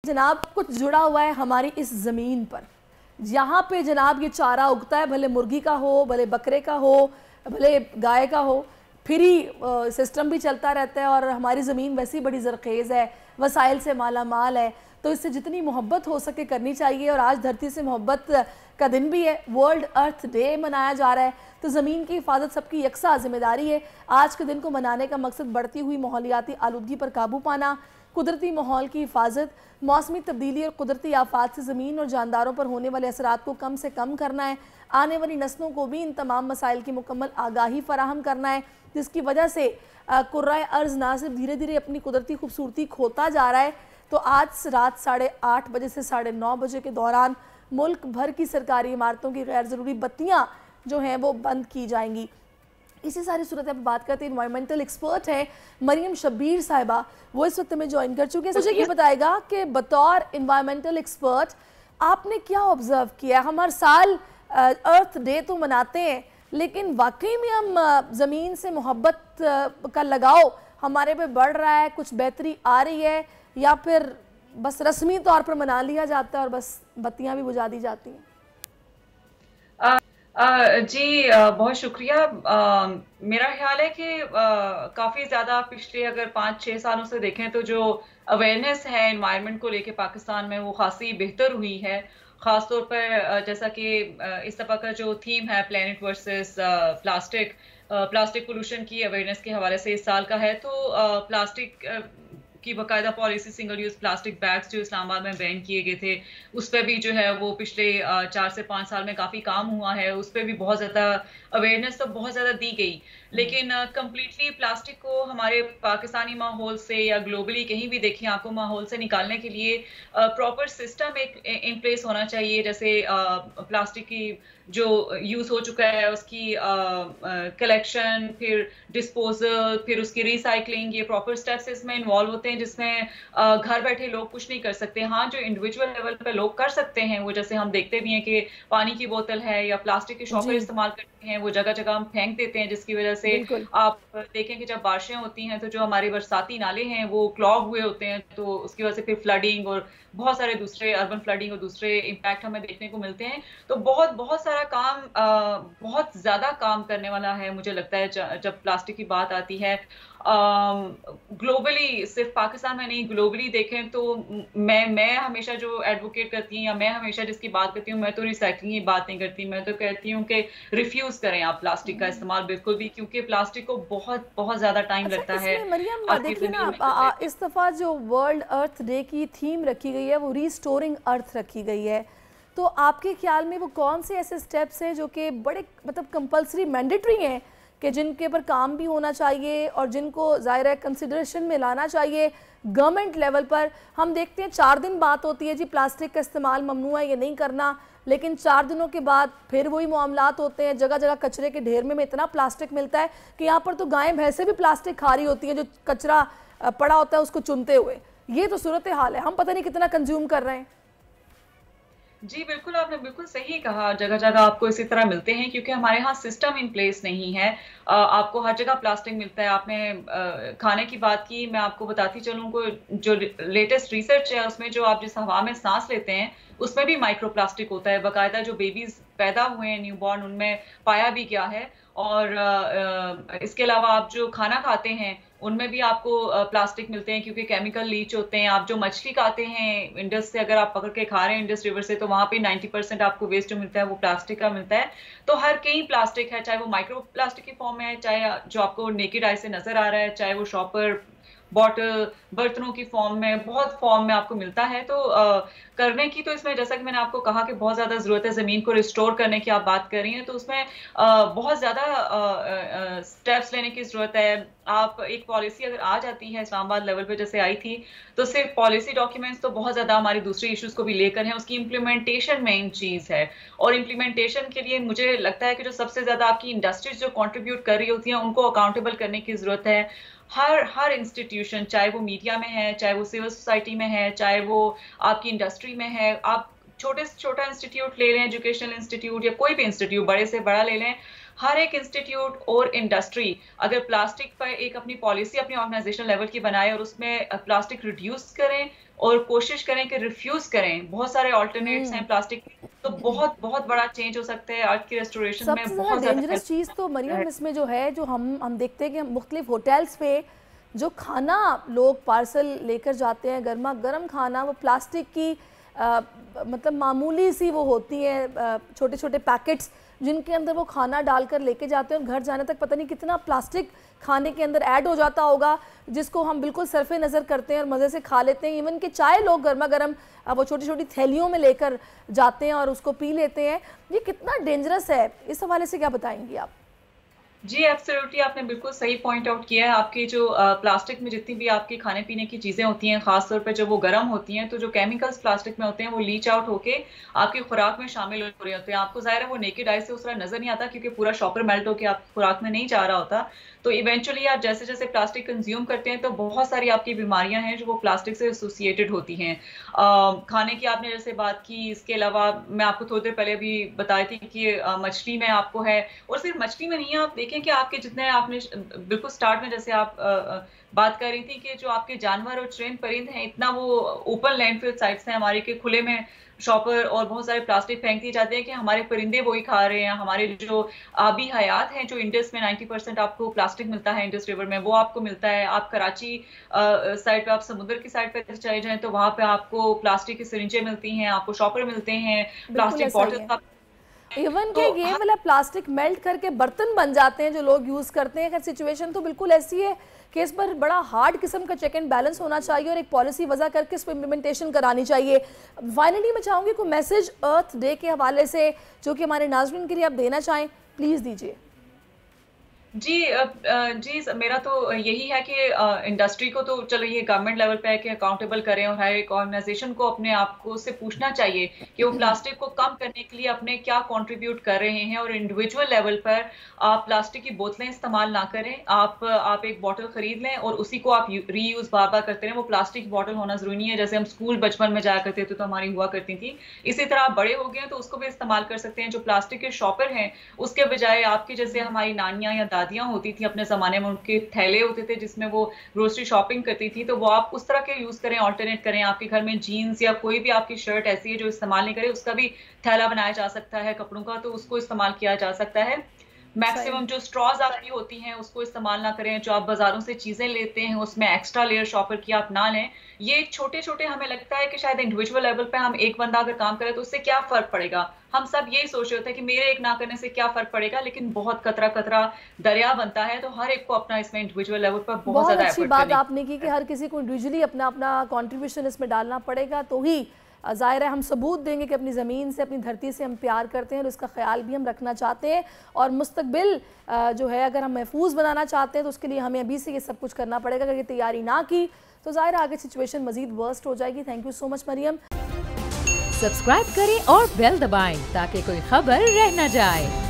जनाब कुछ जुड़ा हुआ है हमारी इस ज़मीन पर, यहाँ पे जनाब ये चारा उगता है, भले मुर्गी का हो, भले बकरे का हो, भले गाय का हो, फ्री सिस्टम भी चलता रहता है और हमारी ज़मीन वैसी बड़ी ज़रखेज़ है, वसाइल से माला माल है, तो इससे जितनी मोहब्बत हो सके करनी चाहिए। और आज धरती से मोहब्बत का दिन भी है, वर्ल्ड अर्थ डे मनाया जा रहा है, तो ज़मीन की हिफाजत सबकी यकसा ज़िम्मेदारी है। आज के दिन को मनाने का मकसद बढ़ती हुई माहौलियाती आलूदगी पर काबू पाना, कुदरती माहौल की हिफाजत, मौसमी तब्दीली और कुदरती आफात से ज़मीन और जानदारों पर होने वाले असरात को कम से कम करना है। आने वाली नस्लों को भी इन तमाम मसाइल की मुकम्मल आगाही फराहम करना है, जिसकी वजह से कुर्राए अर्ज़ ना सिर्फ धीरे धीरे अपनी कुदरती खूबसूरती खोता जा रहा है। तो आज रात 8:30 बजे से 9:30 बजे के दौरान मुल्क भर की सरकारी इमारतों की गैर ज़रूरी बत्तियाँ जो हैं वो बंद की जाएंगी। इसी सारी सूरत पर बात करते हैं, इन्वायरमेंटल एक्सपर्ट है मरियम शब्बीर साहिबा, वो इस वक्त में ज्वाइन कर चुके हैं। मुझे ये बताएगा कि बतौर इन्वायरमेंटल एक्सपर्ट आपने क्या ऑब्जर्व किया। हम हर साल अर्थ डे तो मनाते हैं, लेकिन वाकई में हम ज़मीन से मोहब्बत का लगाव हमारे पे बढ़ रहा है, कुछ बेहतरी आ रही है, या फिर बस रस्मी तौर पर मना लिया जाता है और बस बत्तियां भी बुझा दी जाती हैं? जी, बहुत शुक्रिया। मेरा ख्याल है कि काफ़ी ज़्यादा पिछले अगर 5-6 सालों से देखें तो जो अवेयरनेस है एनवायरनमेंट को लेके पाकिस्तान में वो खासी बेहतर हुई है। ख़ास तौर पर जैसा कि इस दफ़ा का जो थीम है planet versus plastic, plastic pollution की अवेयरनेस के हवाले से इस साल का है। तो प्लास्टिक की बाकायदा policy, single use plastic bags जो इस्लामाबाद में बैन किए गए थे, उस पर भी जो है वो पिछले 4 से 5 साल में काफ़ी काम हुआ है। उस पर भी बहुत ज़्यादा अवेयरनेस तो बहुत ज़्यादा दी गई, लेकिन कंप्लीटली प्लास्टिक को हमारे पाकिस्तानी माहौल से या ग्लोबली कहीं भी देखें आपको माहौल से निकालने के लिए प्रॉपर सिस्टम एक इन प्लेस होना चाहिए। जैसे प्लास्टिक की जो यूज़ हो चुका है उसकी कलेक्शन, फिर डिस्पोजल, फिर उसकी रिसाइकलिंग, ये प्रॉपर स्टेप्स इसमें इन्वॉल्व होते हैं, जिसमें घर बैठे लोग कुछ नहीं कर सकते। हाँ, जो इंडिविजुअल लेवल पे लोग कर सकते हैं वो, जैसे हम देखते भी हैं कि पानी की बोतल है या प्लास्टिक के शॉपर इस्तेमाल करते हैं, वो जगह जगह हम फेंक देते हैं, जिसकी वजह से आप देखें कि जब बारिशें होती हैं तो जो हमारे बरसाती नाले हैं वो क्लॉग हुए होते हैं, तो उसकी वजह से फिर फ्लडिंग और बहुत सारे दूसरे अर्बन फ्लडिंग और दूसरे इम्पैक्ट हमें देखने को मिलते हैं। तो बहुत बहुत सारा काम, बहुत ज्यादा काम करने वाला है मुझे लगता है जब प्लास्टिक की बात आती है। ग्लोबली, सिर्फ पाकिस्तान में नहीं, ग्लोबली देखें तो मैं हमेशा जो एडवोकेट करती हूँ या मैं हमेशा जिसकी बात करती हूँ, मैं तो रिसाइकलिंग की बात नहीं करती। मैं तो कहती हूँ कि रिफ्यूज करें आप प्लास्टिक का इस्तेमाल बिल्कुल भी, क्योंकि प्लास्टिक को बहुत बहुत ज्यादा टाइम लगता है। मरियम देखिए ना, इस दफा जो वर्ल्ड अर्थ डे की थीम रखी गई है वो रीस्टोरिंग अर्थ रखी गई है, तो आपके ख्याल में वो कौन से ऐसे स्टेप्स हैं जो कि बड़े मतलब कंपल्सरी मैंडेटरी हैं कि जिनके ऊपर काम भी होना चाहिए और जिनको ज़ाहिर है कंसिडरेशन में लाना चाहिए गवर्नमेंट लेवल पर? हम देखते हैं 4 दिन बात होती है जी प्लास्टिक का इस्तेमाल ममनू है, ये नहीं करना, लेकिन 4 दिनों के बाद फिर वही मामलात होते हैं। जगह जगह कचरे के ढेर में इतना प्लास्टिक मिलता है कि यहाँ पर तो गायें भैंसें भी प्लास्टिक खा रही होती हैं जो कचरा पड़ा होता है उसको चुनते हुए। ये तो सूरत हाल है, हम पता नहीं कितना कंज्यूम कर रहे हैं। जी बिल्कुल, आपने बिल्कुल सही कहा। जगह जगह आपको इसी तरह मिलते हैं क्योंकि हमारे यहाँ सिस्टम इन प्लेस नहीं है। आपको हर जगह प्लास्टिक मिलता है। आपने खाने की बात की, मैं आपको बताती चलूँ को जो लेटेस्ट रिसर्च है उसमें जो आप जिस हवा में सांस लेते हैं उसमें भी माइक्रो प्लास्टिक होता है। बाकायदा जो बेबीज पैदा हुए हैं न्यूबॉर्न, उनमें पाया भी गया है। और इसके अलावा आप जो खाना खाते हैं उनमें भी आपको प्लास्टिक मिलते हैं क्योंकि केमिकल लीच होते हैं। आप जो मछली खाते हैं इंडस से, अगर आप पकड़ के खा रहे हैं इंडस रिवर से, तो वहां पे 90% आपको वेस्ट जो मिलता है वो प्लास्टिक का मिलता है। तो हर कहीं प्लास्टिक है, चाहे वो माइक्रो प्लास्टिक की फॉर्म में है, चाहे जो आपको नेकेड आई से नजर आ रहा है, चाहे वो शॉपर, बॉटल, बर्तनों की फॉर्म में, बहुत फॉर्म में आपको मिलता है। तो करने की तो इसमें, जैसा कि मैंने आपको कहा कि बहुत ज़्यादा ज़रूरत है ज़मीन को रिस्टोर करने की, आप बात कर रही हैं, तो उसमें बहुत ज़्यादा स्टेप्स लेने की ज़रूरत है। आप एक पॉलिसी अगर आ जाती है इस्लामाबाद लेवल पे जैसे आई थी, तो सिर्फ पॉलिसी डॉक्यूमेंट्स तो बहुत ज़्यादा हमारी दूसरी इश्यूज़ को भी लेकर हैं, उसकी इम्प्लीमेंटेशन मेन चीज़ है। और इम्प्लीमेंटेशन के लिए मुझे लगता है कि जो सबसे ज़्यादा आपकी इंडस्ट्रीज जो कॉन्ट्रीब्यूट कर रही होती हैं उनको अकाउंटेबल करने की ज़रूरत है। हर इंस्टीट्यूशन, चाहे वो मीडिया में है, चाहे वो सिविल सोसाइटी में है, चाहे वो आपकी इंडस्ट्री में है, आप छोटे से छोटा इंस्टीट्यूट ले लें, एजुकेशनल इंस्टीट्यूट या कोई भी इंस्टीट्यूट बड़े से बड़ा ले लें, हर एक इंस्टीट्यूट और इंडस्ट्री अगर प्लास्टिक पर एक अपनी पॉलिसी अपनी ऑर्गेनाइजेशन लेवल की बनाए और उसमें प्लास्टिक रिड्यूस करें और कोशिश करें कि रिफ्यूज करें, बहुत सारे ऑल्टरनेट्स हैं प्लास्टिक, तो बहुत बहुत बड़ा चेंज हो सकता है अर्थ की रेस्टोरेशन में। बहुत डेंजरस चीज़ तो मरियम इसमें जो है, जो हम देखते हैं कि मुख्तलिफ होटल्स पे जो खाना लोग पार्सल लेकर जाते हैं, गर्मा गर्म खाना, वो प्लास्टिक की मतलब मामूली सी वो होती हैं छोटे छोटे पैकेट्स जिनके अंदर वो खाना डालकर लेके जाते हैं और घर जाने तक पता नहीं कितना प्लास्टिक खाने के अंदर ऐड हो जाता होगा, जिसको हम बिल्कुल सरफे नज़र करते हैं और मज़े से खा लेते हैं। इवन कि चाय लोग गर्मा गर्म वो छोटी छोटी थैलियों में लेकर जाते हैं और उसको पी लेते हैं। ये कितना डेंजरस है, इस हवाले से क्या बताएंगी आप? जी एब्सोल्युटली, आपने बिल्कुल सही पॉइंट आउट किया है। आपकी जो प्लास्टिक में जितनी भी आपके खाने पीने की चीज़ें होती हैं, खासतौर पे जब वो गर्म होती हैं, तो जो केमिकल्स प्लास्टिक में होते हैं वो लीच आउट होके आपकी खुराक में शामिल हो रहे होते हैं। आपको ज़ाहिर है वो नेकेड आई से उस तरह नज़र नहीं आता क्योंकि पूरा शॉपर मेल्ट होकर आपकी खुराक में नहीं जा रहा होता। तो इवेंचुअली आप जैसे जैसे प्लास्टिक कंज्यूम करते हैं तो बहुत सारी आपकी बीमारियां हैं जो वो प्लास्टिक से एसोसिएटेड होती हैं। खाने की आपने जैसे बात की, इसके अलावा मैं आपको थोड़ी देर पहले भी बताई थी कि मछली में आपको है, और सिर्फ मछली में नहीं है, आप देखें कि आपके जितने आपने बिल्कुल स्टार्ट में जैसे आप बात कर रही थी कि जो आपके जानवर और चरिंद परिंद हैं, इतना वो ओपन लैंडफिल साइट्स हैं हमारे के खुले में शॉपर और बहुत सारे प्लास्टिक फेंक दिए जाते हैं कि हमारे परिंदे वही खा रहे हैं। हमारे जो आबी हयात हैं, जो इंडस में 90% आपको प्लास्टिक मिलता है, इंडस रिवर में वो आपको मिलता है। आप कराची साइड पे, आप समुद्र की साइड पे चले जाएं तो वहां पे आपको प्लास्टिक की सिरिंजें मिलती हैं, आपको शॉपर मिलते हैं, प्लास्टिक बॉटल। इवन के ये वाला प्लास्टिक मेल्ट करके बर्तन बन जाते हैं जो लोग यूज़ करते हैं। सिचुएशन तो बिल्कुल ऐसी है कि इस पर बड़ा हार्ड किस्म का चेक एंड बैलेंस होना चाहिए और एक पॉलिसी वजह करके इस पर इम्प्लीमेंटेशन करानी चाहिए। फाइनली मैं चाहूँगी कोई मैसेज अर्थ डे के हवाले से जो कि हमारे नाज़रीन के लिए आप देना चाहें, प्लीज़ दीजिए। जी मेरा तो यही है कि इंडस्ट्री को तो चलो ये गवर्नमेंट लेवल पे है कि अकाउंटेबल करें और हर एक ऑर्गेनाइजेशन को अपने आप को से पूछना चाहिए कि वो प्लास्टिक को कम करने के लिए अपने क्या कंट्रीब्यूट कर रहे हैं। और इंडिविजुअल लेवल पर आप प्लास्टिक की बोतलें इस्तेमाल ना करें। आप एक बॉटल खरीद लें और उसी को आप रीयूज बार बार करते रहें। वो प्लास्टिक बॉटल होना जरूरी नहीं है। जैसे हम स्कूल बचपन में जाया करते थे तो हमारी हुआ करती थी, इसी तरह आप बड़े हो गए तो उसको भी इस्तेमाल कर सकते हैं। जो प्लास्टिक के शॉपर हैं उसके बजाय आपके जैसे हमारी नानियां या दादियां होती थी अपने जमाने में, उनके थैले होते थे जिसमें वो ग्रोसरी शॉपिंग करती थी, तो वो आप उस तरह के यूज करें, ऑल्टरनेट करें। आपके घर में जीन्स या कोई भी आपकी शर्ट ऐसी है जो इस्तेमाल नहीं करे, उसका भी थैला बनाया जा सकता है कपड़ों का, तो उसको इस्तेमाल किया जा सकता है। मैक्सिमम जो स्ट्रॉज आपकी होती हैं उसको इस्तेमाल ना करें। जो आप बाजारों से चीजें लेते हैं उसमें एक्स्ट्रा लेयर शॉपर की आप ना लें। ये छोटे छोटे हमें लगता है कि शायद इंडिविजुअल लेवल पे हम एक बंदा अगर काम करे तो उससे क्या फर्क पड़ेगा, हम सब यही सोच रहे होते हैं कि मेरे एक ना करने से क्या फर्क पड़ेगा, लेकिन बहुत कतरा कतरा दरिया बनता है। तो हर एक को अपना इसमें इंडिविजुअल लेवल पर बहुत ज्यादा अच्छी बात आपने की कि हर किसी को इंडिविजुअली अपना अपना कॉन्ट्रीब्यूशन इसमें डालना पड़ेगा, तो ही ज़ाहिर है हम सबूत देंगे कि अपनी ज़मीन से, अपनी धरती से हम प्यार करते हैं और इसका ख्याल भी हम रखना चाहते हैं। और मुस्तकबिल जो है अगर हम महफूज बनाना चाहते हैं तो उसके लिए हमें अभी से ये सब कुछ करना पड़ेगा। अगर ये तैयारी ना की तो ज़ाहिर आगे सिचुएशन मज़ीद वर्स्ट हो जाएगी। Thank you so much Maryam. Subscribe करें और बेल दबाएं ताकि कोई खबर रह न जाए।